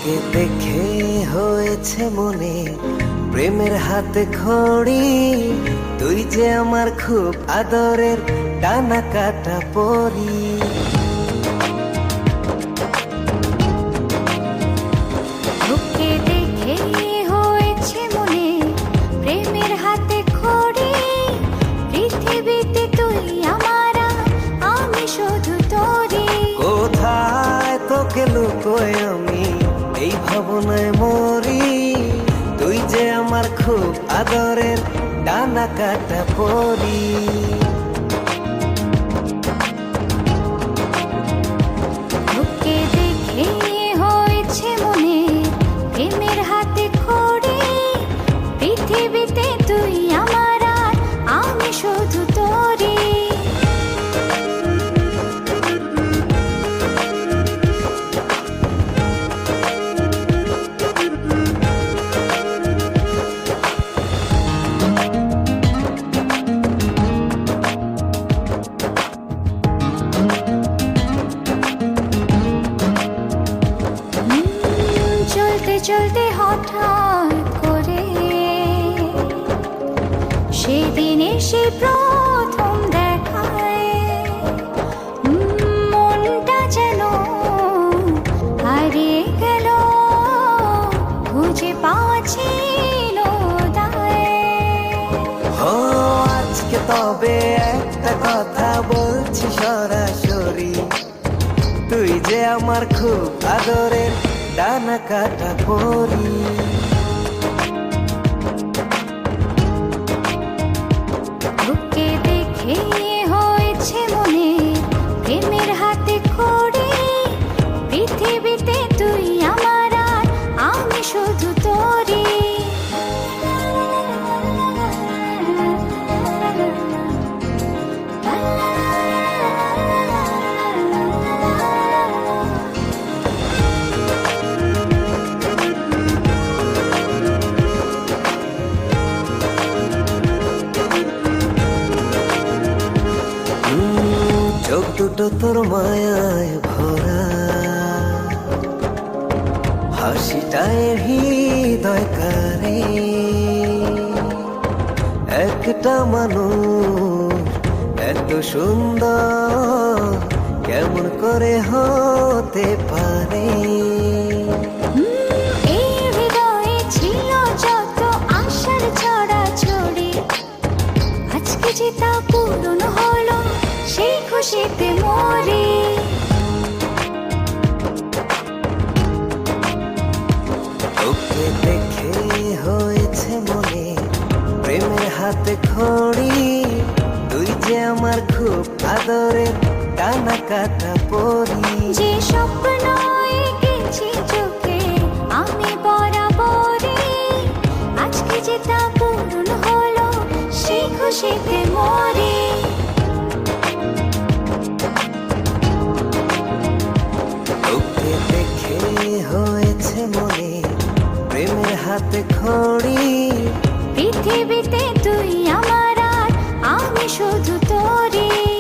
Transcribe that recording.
তোকে দেখে হয়েছে মনে প্রেমের হাতে খড়ি, তুই যে আমার খুব আদরের ডানা কাটা পরি। তোকে দেখে হয়েছে মনে প্রেমের হাতে খড়ি, পৃথিবীতে তুই আমার, আমি শুধু তোরই। কোথায় তোকে লুকোয় আমি এই ভাবনায় মরি, তুই যে আমার খুব আদরের ডানা কাটা পরি। তোকে দেখে হয়েছে মনে প্রেমের হাতে খড়ি, পৃথিবীতে তুই আমার, আমি শুধু তোরই। চলতে চলতে হঠাৎ করে সেদিন এসে প্রথম দেখায়, মনটা যেন হারিয়ে গেল, খুঁজে পাচ্ছিল দায়। ও আজকে তবে একটা কথা বলছি সরাসরি, তুই যে আমার খুব আদরের ডানা কাটা পরি। তোকে দেখে হয়েছে মনে প্রেমের হাতে খড়ি, পৃথিবীতে তুই আমার, আমি শুধু তোরই। চোখ দুটো তোর মায়ায় ভরা, হাসিটায় হৃদয় কারে, একটা মানুষ এত সুন্দর কেমন করে হতে পারে। এই হৃদয়ে ছিল যত আশার ছড়াছড়ি, আজকে যে তা পূরণ হলো, সেই খুশিতে মরি। তোকে দেখে হয়েছে মনে প্রেমের হাতে খড়ি, তুই যে আমার খুব আদরের ডানা কাটা পরি। যে স্বপ্ন এঁকেছি চোখে আমি বরাবরই, আজকে যে তা পূরণ হলো, সেই খুশিতে মরি। তোকে দেখে হয়েছে মনে প্রেমের হাতে খড়ি, পৃথিবীতে তুই আমার, আমি শুধু তোরই।